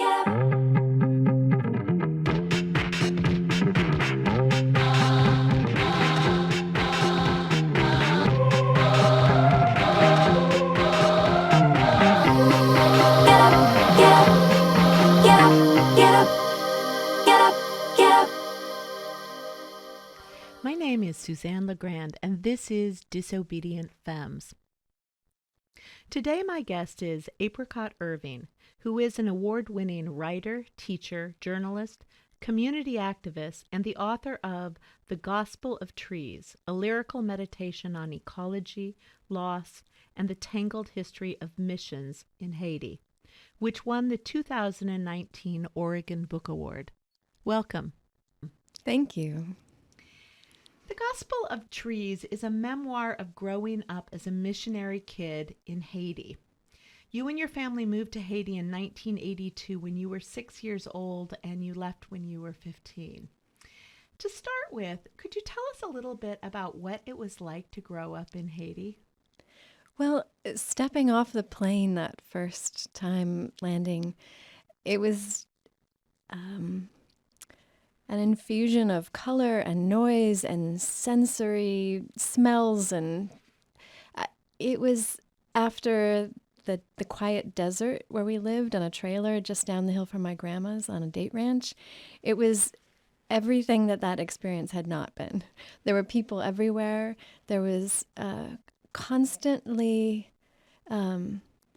get up. Get up, get up, get up, get up, get up, get up. My name is Suzanne LaGrande, and this is Disobedient Femmes. Today, my guest is Apricot Irving, who is an award-winning writer, teacher, journalist, community activist, and the author of The Gospel of Trees, a lyrical meditation on ecology, loss, and the tangled history of missions in Haiti, which won the 2019 Oregon Book Award. Welcome. Thank you. The Gospel of Trees is a memoir of growing up as a missionary kid in Haiti. You and your family moved to Haiti in 1982 when you were 6 years old, and you left when you were 15. To start with, could you tell us a little bit about what it was like to grow up in Haiti? Well, stepping off the plane that first time landing, it was an infusion of color and noise and sensory smells, and it was after the quiet desert where we lived on a trailer just down the hill from my grandma's on a date ranch. It was everything that experience had not been. There were people everywhere. There was constantly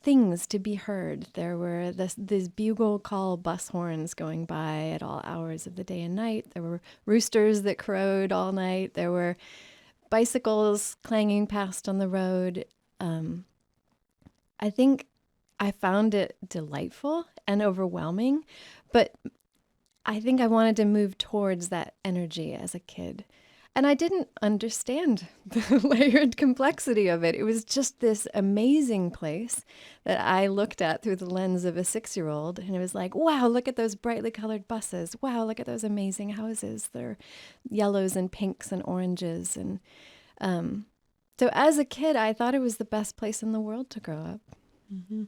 things to be heard. There were these bugle call bus horns going by at all hours of the day and night. There were roosters that crowed all night. There were bicycles clanging past on the road. I think I found it delightful and overwhelming, but I think I wanted to move towards that energy as a kid. And I didn't understand the layered complexity of it. It was just this amazing place that I looked at through the lens of a 6-year-old. And it was like, wow, look at those brightly colored buses. Wow, look at those amazing houses. They're yellows and pinks and oranges. And so as a kid, I thought it was the best place in the world to grow up. Mm-hmm.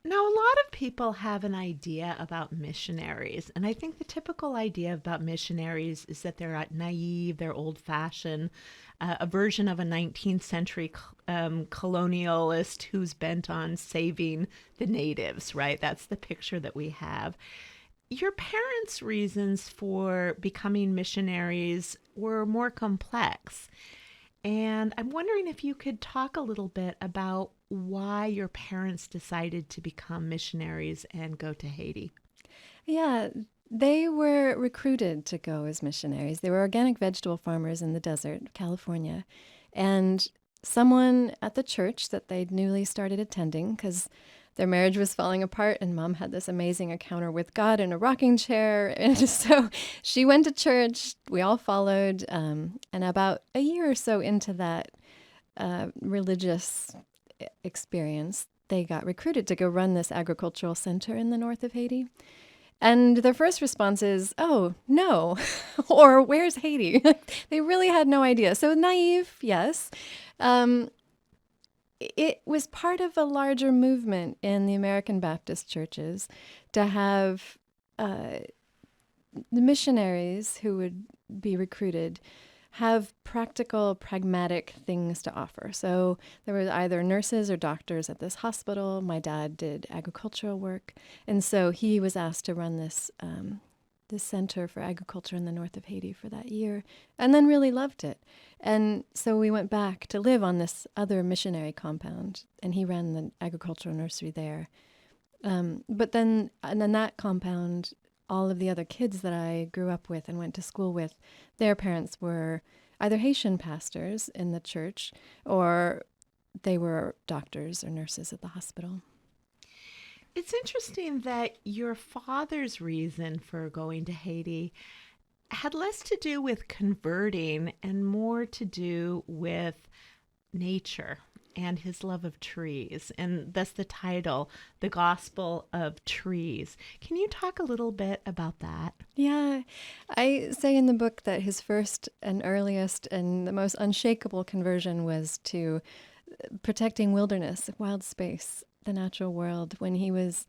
Now, a lot of people have an idea about missionaries, and I think the typical idea about missionaries is that they're naive, they're old-fashioned, a version of a 19th century colonialist who's bent on saving the natives, right? That's the picture that we have. Your parents' reasons for becoming missionaries were more complex. And I'm wondering if you could talk a little bit about why your parents decided to become missionaries and go to Haiti. Yeah, they were recruited to go as missionaries. They were organic vegetable farmers in the desert of California. And someone at the church that they'd newly started attending, because their marriage was falling apart and Mom had this amazing encounter with God in a rocking chair. And so she went to church. We all followed. And about a year or so into that religious experience, they got recruited to go run this agricultural center in the north of Haiti. And their first response is, oh, no, or where's Haiti? They really had no idea. So naive, yes. It was part of a larger movement in the American Baptist churches to have the missionaries who would be recruited have practical, pragmatic things to offer. So there were either nurses or doctors at this hospital. My dad did agricultural work, and so he was asked to run this Center for Agriculture in the north of Haiti for that year, and then really loved it. And so we went back to live on this other missionary compound, and he ran the agricultural nursery there. But then that compound, all of the other kids that I grew up with and went to school with, their parents were either Haitian pastors in the church, or they were doctors or nurses at the hospital. It's interesting that your father's reason for going to Haiti had less to do with converting and more to do with nature and his love of trees, and thus the title, The Gospel of Trees. Can you talk a little bit about that? Yeah, I say in the book that his first and earliest and the most unshakable conversion was to protecting wilderness, wild space, the natural world, when he was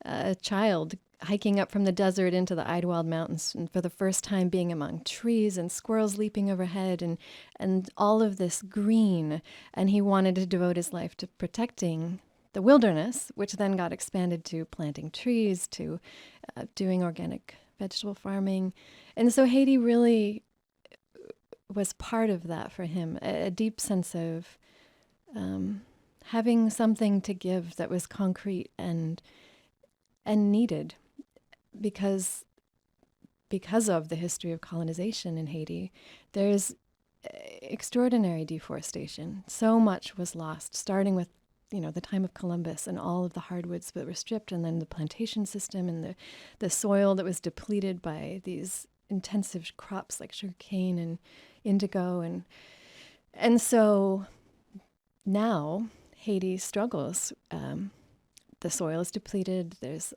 a child hiking up from the desert into the Idlewild Mountains, and for the first time being among trees and squirrels leaping overhead, and all of this green. And he wanted to devote his life to protecting the wilderness, which then got expanded to planting trees, to doing organic vegetable farming. And so Haiti really was part of that for him, a deep sense of having something to give that was concrete and needed, because of the history of colonization in Haiti. There's extraordinary deforestation. So much was lost, starting with the time of Columbus and all of the hardwoods that were stripped, and then the plantation system and the soil that was depleted by these intensive crops like sugarcane and indigo. And so now Haiti struggles. The soil is depleted. There's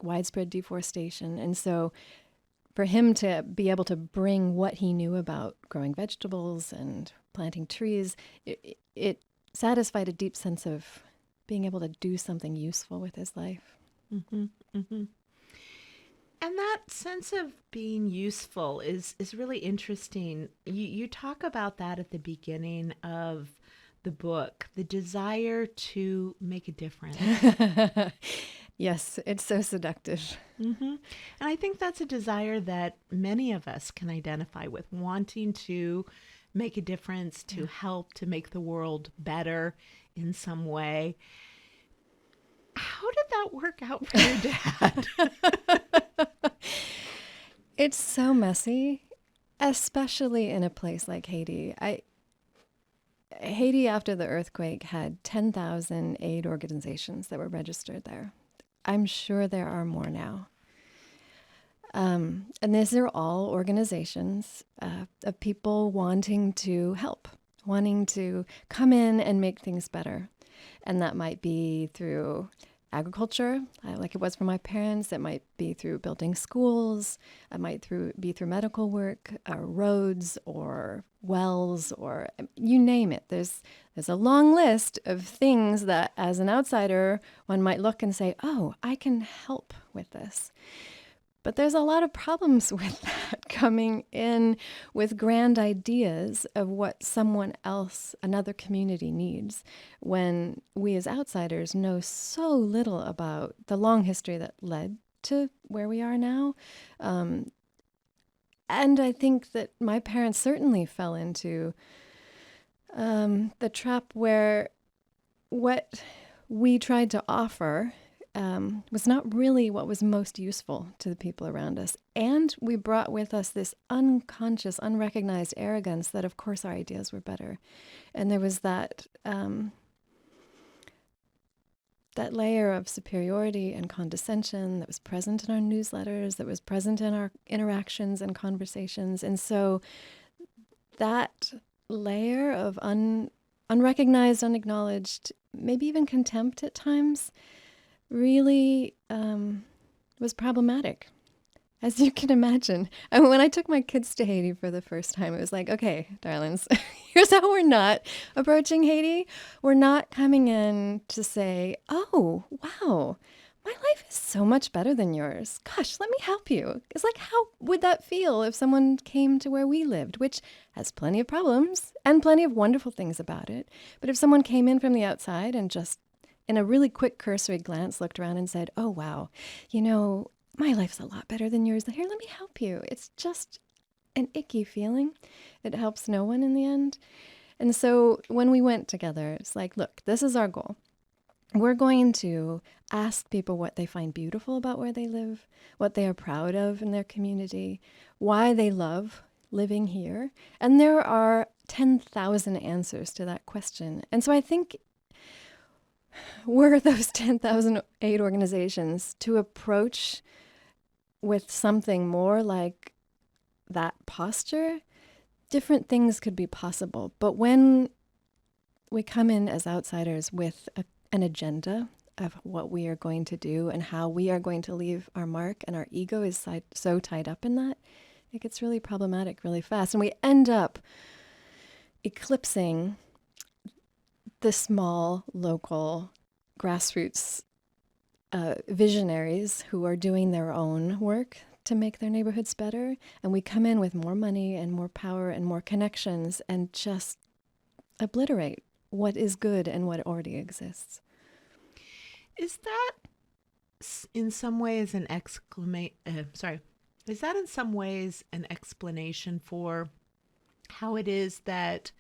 widespread deforestation. And so for him to be able to bring what he knew about growing vegetables and planting trees, it satisfied a deep sense of being able to do something useful with his life. Mm-hmm, mm-hmm. And that sense of being useful is really interesting. You talk about that at the beginning of the book, the desire to make a difference. Yes, it's so seductive. Mm-hmm. And I think that's a desire that many of us can identify with, wanting to make a difference, to help, to make the world better in some way. How did that work out for your dad? It's so messy, especially in a place like Haiti. Haiti, after the earthquake, had 10,000 aid organizations that were registered there. I'm sure there are more now. And these are all organizations of people wanting to help, wanting to come in and make things better. And that might be through agriculture, like it was for my parents. It might be through building schools. It might be through medical work, roads, or wells, or you name it. There's a long list of things that, as an outsider, one might look and say, "Oh, I can help with this." But there's a lot of problems with that, coming in with grand ideas of what someone else, another community, needs, when we as outsiders know so little about the long history that led to where we are now. And I think that my parents certainly fell into the trap where what we tried to offer was not really what was most useful to the people around us. And we brought with us this unconscious, unrecognized arrogance that, of course, our ideas were better. And there was that layer of superiority and condescension that was present in our newsletters, that was present in our interactions and conversations. And so that layer of unrecognized, unacknowledged, maybe even contempt at times, really was problematic, as you can imagine. I mean, when I took my kids to Haiti for the first time, it was like, okay, darlings, here's how we're not approaching Haiti. We're not coming in to say, oh, wow, my life is so much better than yours. Gosh, let me help you. It's like, how would that feel if someone came to where we lived, which has plenty of problems and plenty of wonderful things about it. But if someone came in from the outside and just in a really quick cursory glance looked around and said, oh, wow, my life's a lot better than yours. Here, let me help you. It's just an icky feeling. It helps no one in the end. And so when we went together, it's like, look, this is our goal. We're going to ask people what they find beautiful about where they live, what they are proud of in their community, why they love living here. And there are 10,000 answers to that question. And so I think were those 10,000 aid organizations to approach with something more like that posture, different things could be possible. But when we come in as outsiders with an agenda of what we are going to do and how we are going to leave our mark, and our ego is so tied up in that, it gets really problematic really fast. And we end up eclipsing the small, local, grassroots visionaries who are doing their own work to make their neighborhoods better. And we come in with more money and more power and more connections and just obliterate what is good and what already exists. Is that in some ways is that in some ways an explanation for how it is that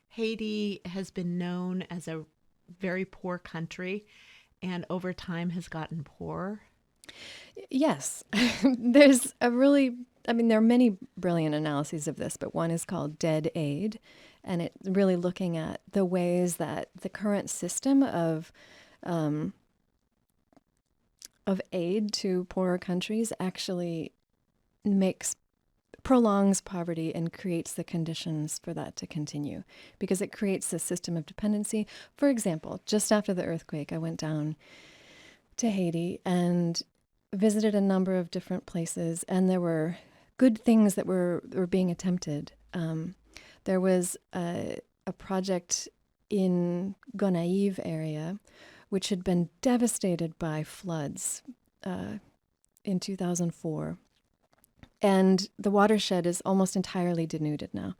Haiti has been known as a very poor country and over time has gotten poorer? Yes, there are many brilliant analyses of this, but one is called Dead Aid, and it's really looking at the ways that the current system of aid to poorer countries actually prolongs poverty and creates the conditions for that to continue, because it creates a system of dependency. For example, just after the earthquake, I went down to Haiti and visited a number of different places, and there were good things that were being attempted. There was a project in Gonaïves area, which had been devastated by floods in 2004. And the watershed is almost entirely denuded now.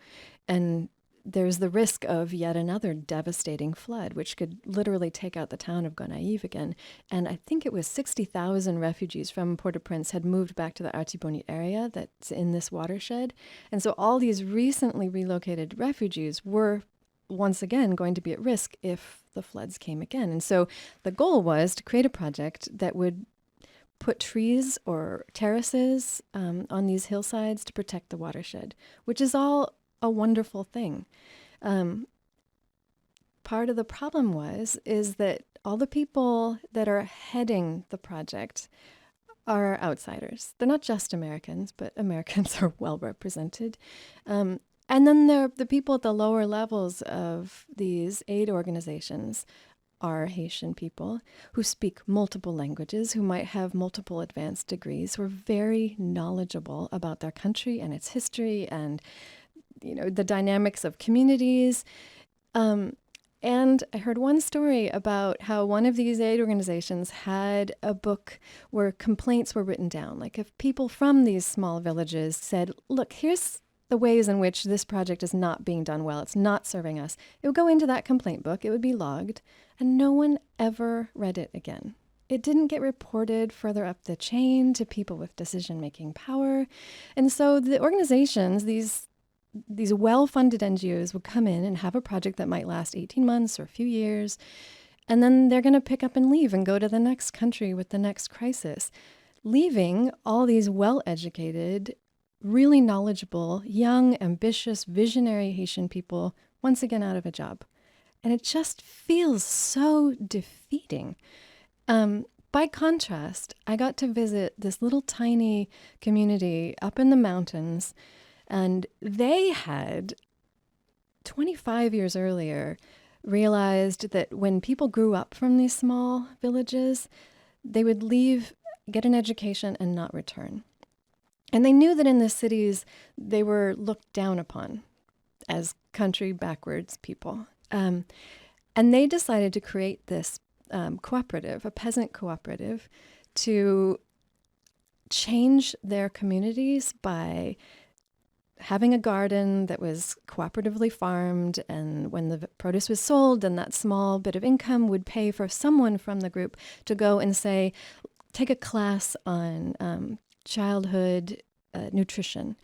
And there's the risk of yet another devastating flood, which could literally take out the town of Gonaïves again. And I think it was 60,000 refugees from Port-au-Prince had moved back to the Artibonite area that's in this watershed. And so all these recently relocated refugees were once again going to be at risk if the floods came again. And so the goal was to create a project that would put trees or terraces on these hillsides to protect the watershed, which is all a wonderful thing. Part of the problem is that all the people that are heading the project are outsiders. They're not just Americans, but Americans are well represented. And then the people at the lower levels of these aid organizations are Haitian people who speak multiple languages, who might have multiple advanced degrees, who are very knowledgeable about their country and its history and the dynamics of communities. And I heard one story about how one of these aid organizations had a book where complaints were written down. Like if people from these small villages said, look, here's the ways in which this project is not being done well, it's not serving us, it would go into that complaint book, it would be logged, and no one ever read it again. It didn't get reported further up the chain to people with decision-making power. And so the organizations, these well-funded NGOs would come in and have a project that might last 18 months or a few years, and then they're going to pick up and leave and go to the next country with the next crisis, leaving all these well-educated, really knowledgeable, young, ambitious, visionary Haitian people once again out of a job. And it just feels so defeating. By contrast, I got to visit this little tiny community up in the mountains, and they had 25 years earlier realized that when people grew up from these small villages, they would leave, get an education, and not return. And they knew that in the cities, they were looked down upon as country backwards people. And they decided to create this cooperative, a peasant cooperative, to change their communities by having a garden that was cooperatively farmed, and when the produce was sold, then that small bit of income would pay for someone from the group to go and say, take a class on childhood nutrition.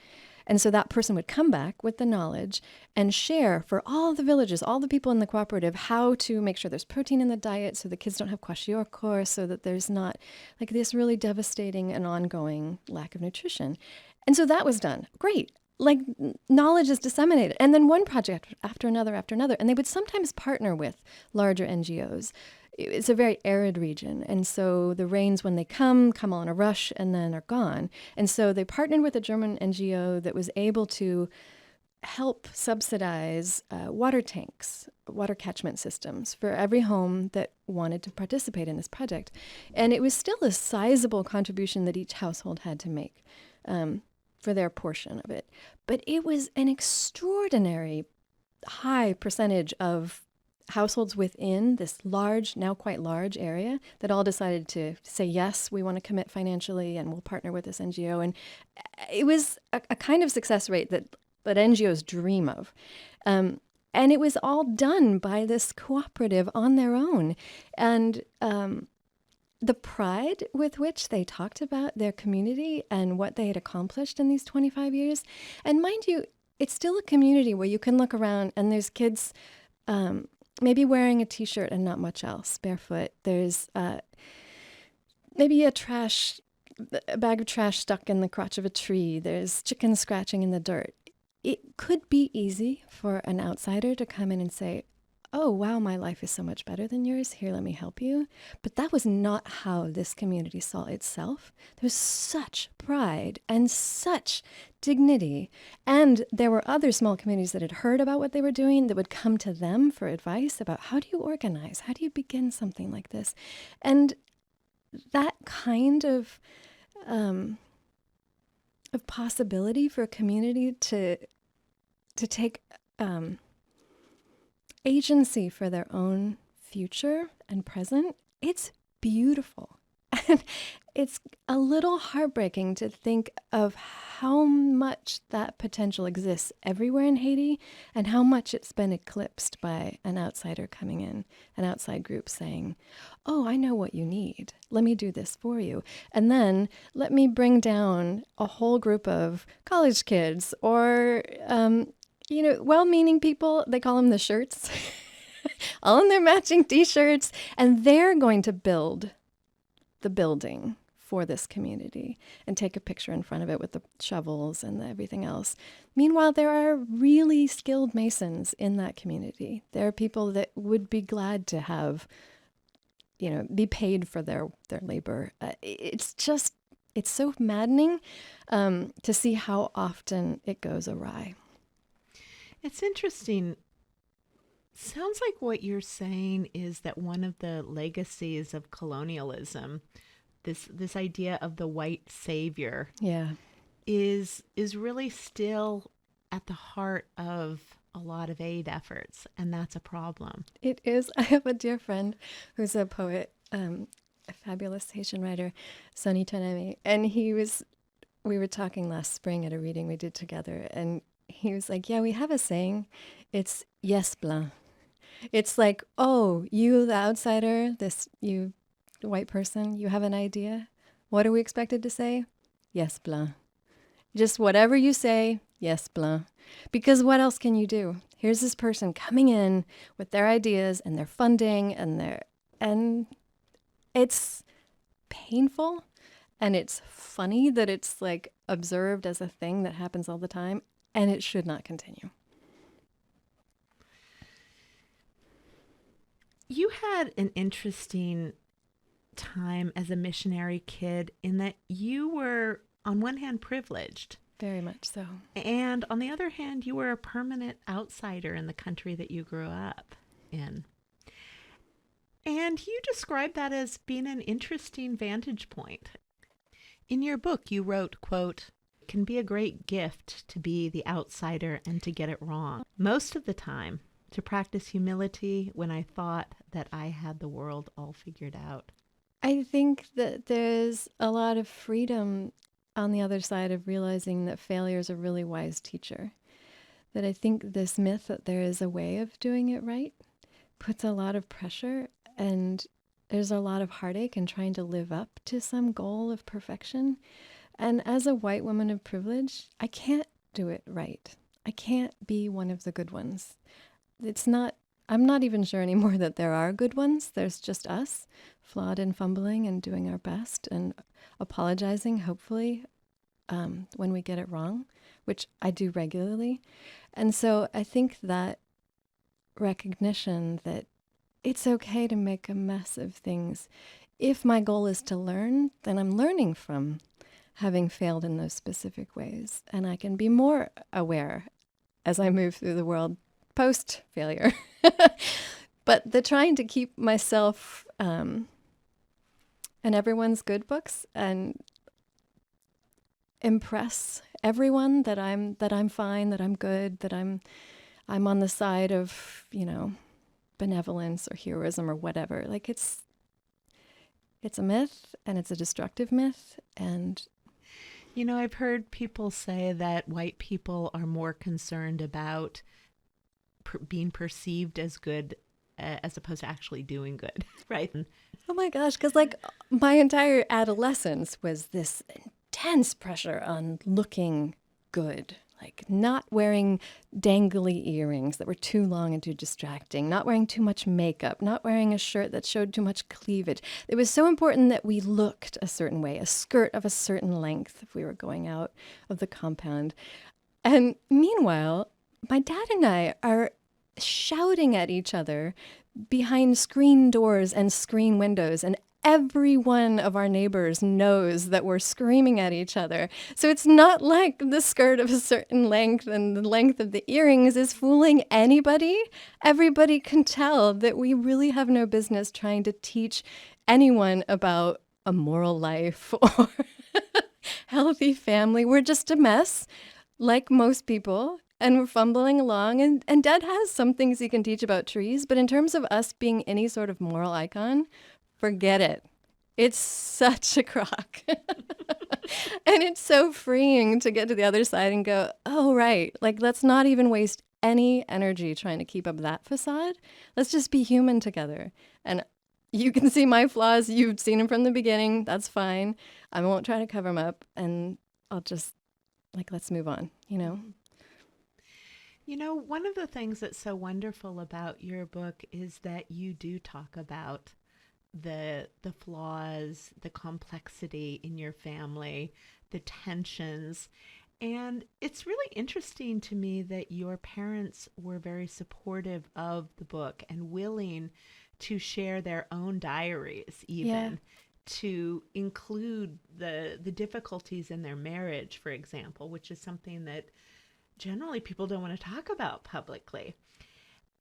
And so that person would come back with the knowledge and share for all the villages, all the people in the cooperative, how to make sure there's protein in the diet so the kids don't have kwashiorkor, so that there's not like this really devastating and ongoing lack of nutrition. And so that was done. Great. Like knowledge is disseminated. And then one project after another, and they would sometimes partner with larger NGOs. It's a very arid region, and so the rains, when they come all in a rush and then are gone. And so they partnered with a German NGO that was able to help subsidize water tanks, water catchment systems for every home that wanted to participate in this project. And it was still a sizable contribution that each household had to make for their portion of it. But it was an extraordinary high percentage of households within this large, now quite large area that all decided to say, yes, we want to commit financially and we'll partner with this NGO. And it was a kind of success rate that NGOs dream of. And it was all done by this cooperative on their own. And the pride with which they talked about their community and what they had accomplished in these 25 years. And mind you, it's still a community where you can look around and there's kids maybe wearing a T-shirt and not much else, barefoot. There's maybe a bag of trash stuck in the crotch of a tree. There's chickens scratching in the dirt. It could be easy for an outsider to come in and say, oh, wow, my life is so much better than yours. Here, let me help you. But that was not how this community saw itself. There was such pride and such dignity. And there were other small communities that had heard about what they were doing that would come to them for advice about how do you organize? How do you begin something like this? And that kind of possibility for a community to take agency for their own future and present, it's beautiful. And it's a little heartbreaking to think of how much that potential exists everywhere in Haiti and how much it's been eclipsed by an outsider coming in, an outside group saying, oh, I know what you need. Let me do this for you. And then let me bring down a whole group of college kids or well-meaning people. They call them the shirts, all in their matching T-shirts, and they're going to build the building for this community and take a picture in front of it with the shovels and everything else. Meanwhile, there are really skilled masons in that community. There are people that would be glad to have, be paid for their labor. It's so maddening to see how often it goes awry. It's interesting. Sounds like what you're saying is that one of the legacies of colonialism, this idea of the white savior, is really still at the heart of a lot of aid efforts, and that's a problem. It is. I have a dear friend who's a poet, a fabulous Haitian writer, Sonny Tonemi, and we were talking last spring at a reading we did together, and he was like, yeah, we have a saying. It's yes blanc. It's like, oh, you, the outsider, you white person, you have an idea. What are we expected to say? Yes blanc. Just whatever you say, yes blanc. Because what else can you do? Here's this person coming in with their ideas and their funding and it's painful and it's funny that it's like observed as a thing that happens all the time. And it should not continue. You had an interesting time as a missionary kid in that you were, on one hand, privileged. Very much so. And on the other hand, you were a permanent outsider in the country that you grew up in. And you described that as being an interesting vantage point. In your book, you wrote, quote, "It can be a great gift to be the outsider and to get it wrong. Most of the time, to practice humility when I thought that I had the world all figured out." I think that there's a lot of freedom on the other side of realizing that failure is a really wise teacher. That I think this myth that there is a way of doing it right puts a lot of pressure, and there's a lot of heartache in trying to live up to some goal of perfection. And as a white woman of privilege, I can't do it right. I can't be one of the good ones. I'm not even sure anymore that there are good ones. There's just us, flawed and fumbling and doing our best and apologizing, hopefully, when we get it wrong, which I do regularly. And so I think that recognition that it's okay to make a mess of things. If my goal is to learn, then I'm learning from having failed in those specific ways. And I can be more aware as I move through the world post-failure. But the trying to keep myself in everyone's good books and impress everyone that I'm fine, that I'm good, that I'm on the side of, benevolence or heroism or whatever. Like it's a myth, and it's a destructive myth. And I've heard people say that white people are more concerned about being perceived as good as opposed to actually doing good, right? oh my gosh, because like my entire adolescence was this intense pressure on looking good. Like not wearing dangly earrings that were too long and too distracting, not wearing too much makeup, not wearing a shirt that showed too much cleavage. It was so important that we looked a certain way, a skirt of a certain length if we were going out of the compound. And meanwhile, my dad and I are shouting at each other behind screen doors and screen windows, and every one of our neighbors knows that we're screaming at each other. So it's not like the skirt of a certain length and the length of the earrings is fooling anybody. Everybody can tell that we really have no business trying to teach anyone about a moral life or healthy family. We're just a mess, like most people. And we're fumbling along, and Dad has some things he can teach about trees, but in terms of us being any sort of moral icon, forget it. It's such a crock. And it's so freeing to get to the other side and go, oh, right. Like, let's not even waste any energy trying to keep up that facade. Let's just be human together. And you can see my flaws. You've seen them from the beginning. That's fine. I won't try to cover them up. And I'll just, like, let's move on, you know? One of the things that's so wonderful about your book is that you do talk about the flaws, the complexity in your family, the tensions. And it's really interesting to me that your parents were very supportive of the book and willing to share their own diaries even. To include the difficulties in their marriage, for example, which is something that generally people don't want to talk about publicly.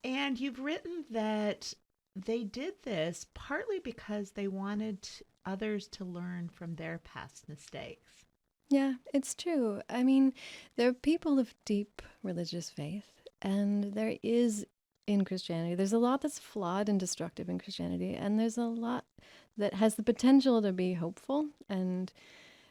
And you've written that they did this partly because they wanted others to learn from their past mistakes. Yeah, it's true. I mean, they're people of deep religious faith, and there is in Christianity, there's a lot that's flawed and destructive in Christianity, and there's a lot that has the potential to be hopeful and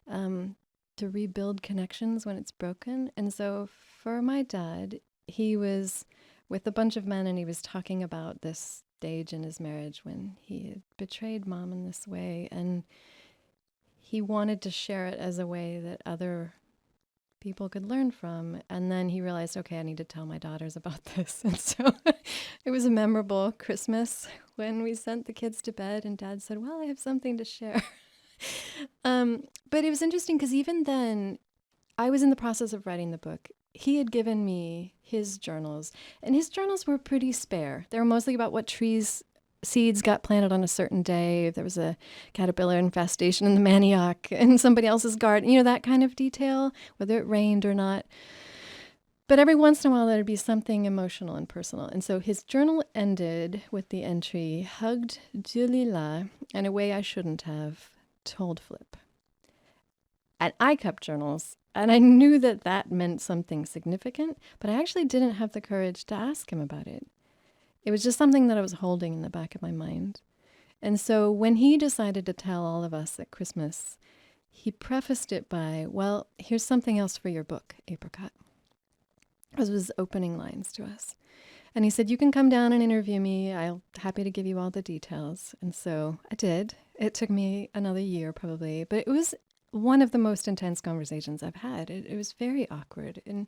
to rebuild connections when it's broken. And so for my dad, he was with a bunch of men, and he was talking about this stage in his marriage when he had betrayed Mom in this way, and he wanted to share it as a way that other people could learn from. And then he realized, okay, I need to tell my daughters about this. And so it was a memorable Christmas when we sent the kids to bed, and Dad said, well, I have something to share. But it was interesting because even then, I was in the process of writing the book. He had given me his journals, and his journals were pretty spare. They were mostly about what seeds got planted on a certain day. If there was a caterpillar infestation in the manioc in somebody else's garden, that kind of detail, whether it rained or not. But every once in a while, there'd be something emotional and personal. And so his journal ended with the entry, hugged Julila in a way I shouldn't have, told Flip. And I kept journals, and I knew that that meant something significant, but I actually didn't have the courage to ask him about it. It was just something that I was holding in the back of my mind. And so when he decided to tell all of us at Christmas, he prefaced it by, well, here's something else for your book, Apricot. Those was opening lines to us. And he said, you can come down and interview me. I'm happy to give you all the details. And so I did. It took me another year probably, but it was one of the most intense conversations I've had. It was very awkward. And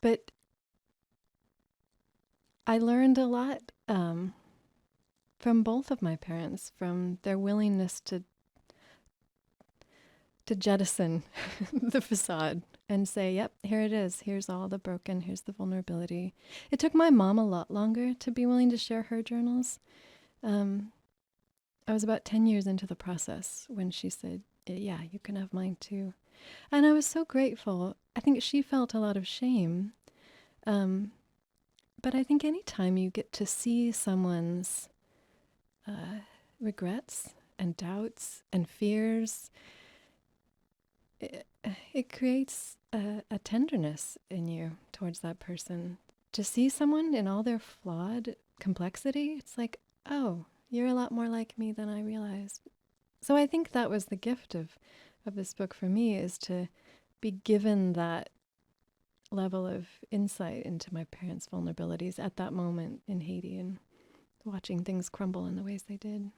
but I learned a lot from both of my parents, from their willingness to jettison the facade and say, yep, here it is. Here's all the broken. Here's the vulnerability. It took my mom a lot longer to be willing to share her journals. I was about 10 years into the process when she said, yeah, you can have mine too. And I was so grateful. I think she felt a lot of shame. But I think anytime you get to see someone's regrets and doubts and fears, it creates a tenderness in you towards that person to see someone in all their flawed complexity, it's like, oh, you're a lot more like me than I realized. So I think that was the gift of this book for me, is to be given that level of insight into my parents' vulnerabilities at that moment in Haiti and watching things crumble in the ways they did.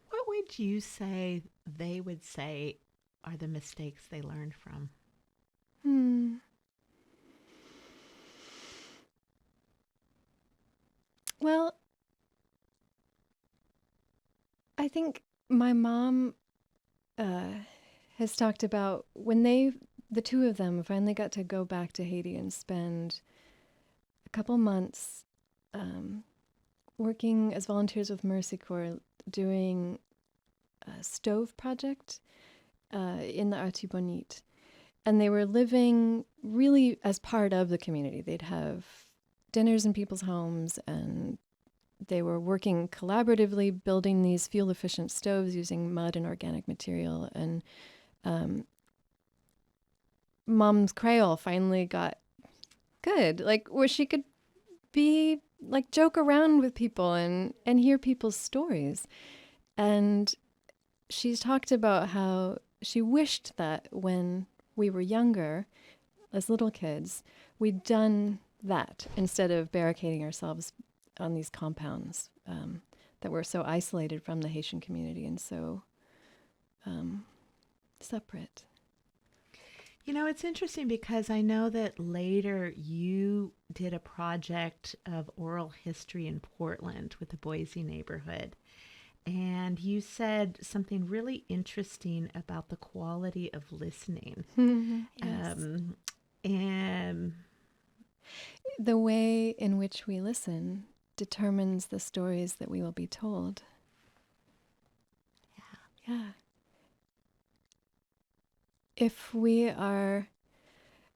What would you say they would say are the mistakes they learned from? Well, I think my mom has talked about when the two of them finally got to go back to Haiti and spend a couple months working as volunteers with Mercy Corps, doing a stove project in the Artibonite. And they were living really as part of the community. They'd have dinners in people's homes, and they were working collaboratively, building these fuel-efficient stoves using mud and organic material. And Mom's Creole finally got good, like where she could be like joke around with people and hear people's stories. And she's talked about how she wished that when we were younger, as little kids, we'd done that instead of barricading ourselves on these compounds that were so isolated from the Haitian community and so separate. You know, it's interesting because I know that later you did a project of oral history in Portland with the Boise neighborhood. And you said something really interesting about the quality of listening. Yes. And the way in which we listen determines the stories that we will be told. Yeah. If we are,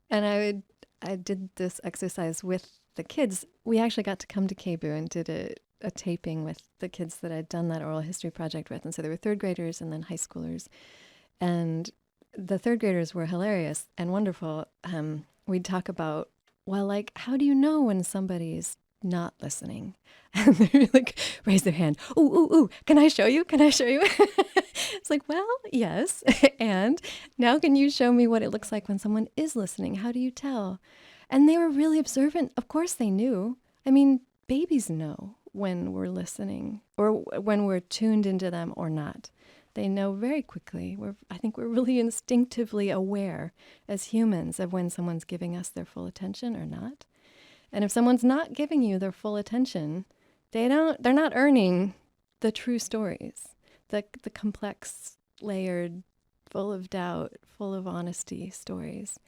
and I did this exercise with the kids. We actually got to come to Cebu and did a taping with the kids that I'd done that oral history project with. And so there were third graders and then high schoolers. And the third graders were hilarious and wonderful. We'd talk about, well, like, how do you know when somebody's not listening? And they like raise their hand. Ooh, can I show you? Can I show you? It's like, well, yes. And now can you show me what it looks like when someone is listening? How do you tell? And they were really observant. Of course they knew. I mean, babies know when we're listening or when we're tuned into them or not. They know very quickly. I think we're really instinctively aware as humans of when someone's giving us their full attention or not. And if someone's not giving you their full attention, they're not earning the true stories, the complex, layered, full of doubt, full of honesty stories.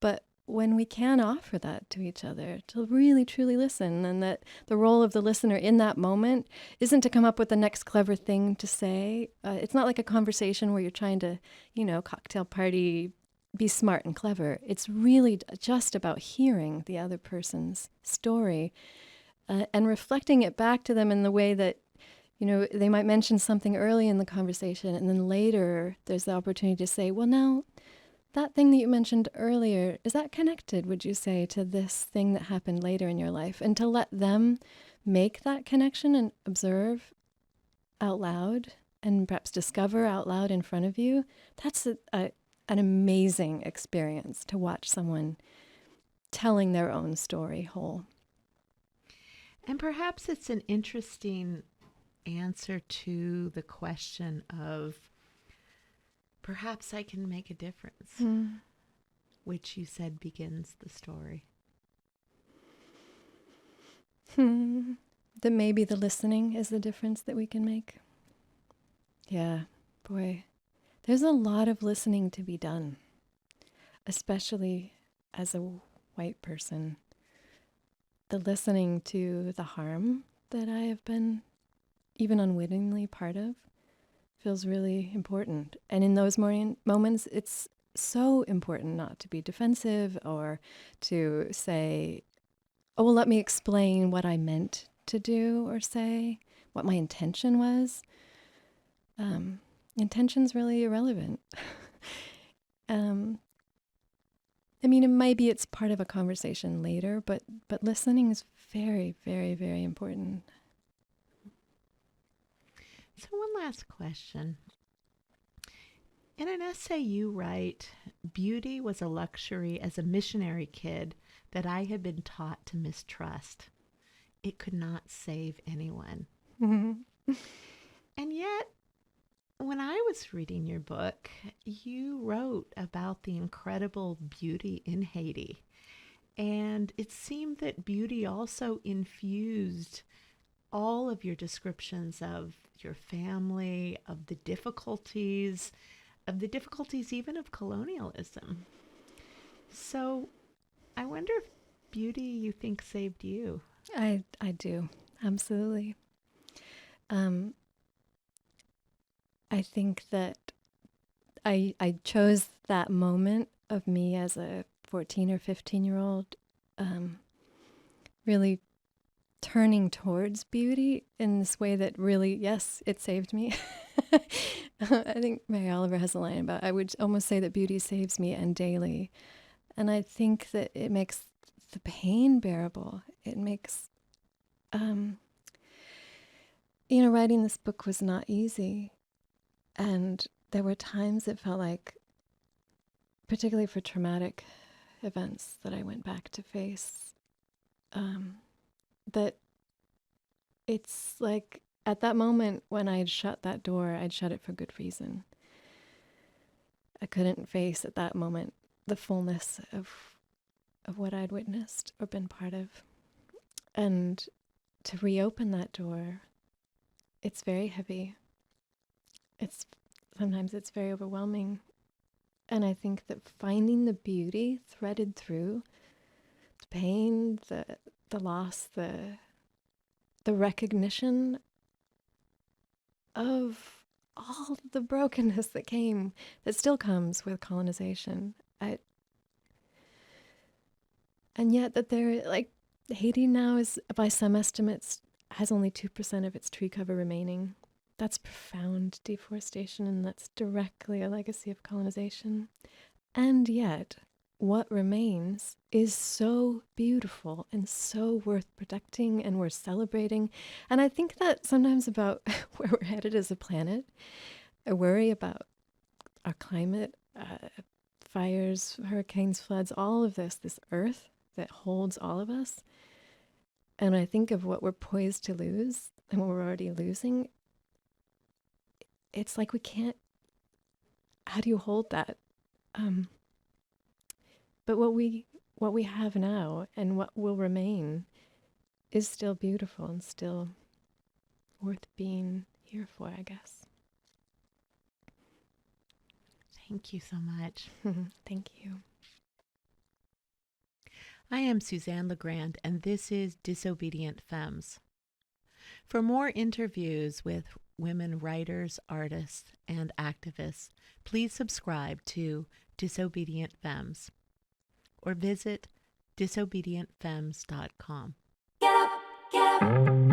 But when we can offer that to each other, to really, truly listen, and that the role of the listener in that moment isn't to come up with the next clever thing to say. It's not like a conversation where you're trying to, cocktail party, be smart and clever. It's really just about hearing the other person's story and reflecting it back to them in the way that, they might mention something early in the conversation, and then later there's the opportunity to say, well, now, that thing that you mentioned earlier, is that connected, would you say, to this thing that happened later in your life? And to let them make that connection and observe out loud and perhaps discover out loud in front of you, that's an amazing experience to watch someone telling their own story whole. And perhaps it's an interesting answer to the question of, perhaps I can make a difference, which you said begins the story. That maybe the listening is the difference that we can make. Yeah, boy, there's a lot of listening to be done, especially as a white person. The listening to the harm that I have been even unwittingly part of feels really important. And in those moments, it's so important not to be defensive or to say, oh, well, let me explain what I meant to do or say, what my intention was. Intention's really irrelevant. I mean, maybe it's part of a conversation later, but listening is very, very, very important. So one last question. In an essay you write, beauty was a luxury as a missionary kid that I had been taught to mistrust. It could not save anyone. And yet, when I was reading your book, you wrote about the incredible beauty in Haiti. And it seemed that beauty also infused all of your descriptions of your family, of the difficulties even of colonialism. So I wonder if beauty you think saved you. I do, absolutely. I think that I chose that moment of me as a 14 or 15-year-old really turning towards beauty in this way that really, yes, it saved me. I think Mary Oliver has a line about, I would almost say that beauty saves me and daily. And I think that it makes the pain bearable. It makes, writing this book was not easy. And there were times it felt like, particularly for traumatic events that I went back to face, that it's like at that moment when I'd shut that door, I'd shut it for good reason. I couldn't face at that moment the fullness of what I'd witnessed or been part of. And to reopen that door, it's very heavy. Sometimes it's very overwhelming. And I think that finding the beauty threaded through the pain, the loss, the recognition of all the brokenness that still comes with colonization. And yet that Haiti now is, by some estimates, has only 2% of its tree cover remaining. That's profound deforestation, and that's directly a legacy of colonization. And yet, what remains is so beautiful and so worth protecting and worth celebrating. And I think that sometimes about where we're headed as a planet, I worry about our climate, fires, hurricanes, floods, all of this earth that holds all of us. And I think of what we're poised to lose and what we're already losing. It's like we can't, how do you hold that? But what we have now and what will remain is still beautiful and still worth being here for, I guess. Thank you so much. Thank you. I am Suzanne LaGrande, and this is Disobedient Femmes. For more interviews with women writers, artists, and activists, please subscribe to Disobedient Femmes or visit disobedientfemmes.com. Get up, get up.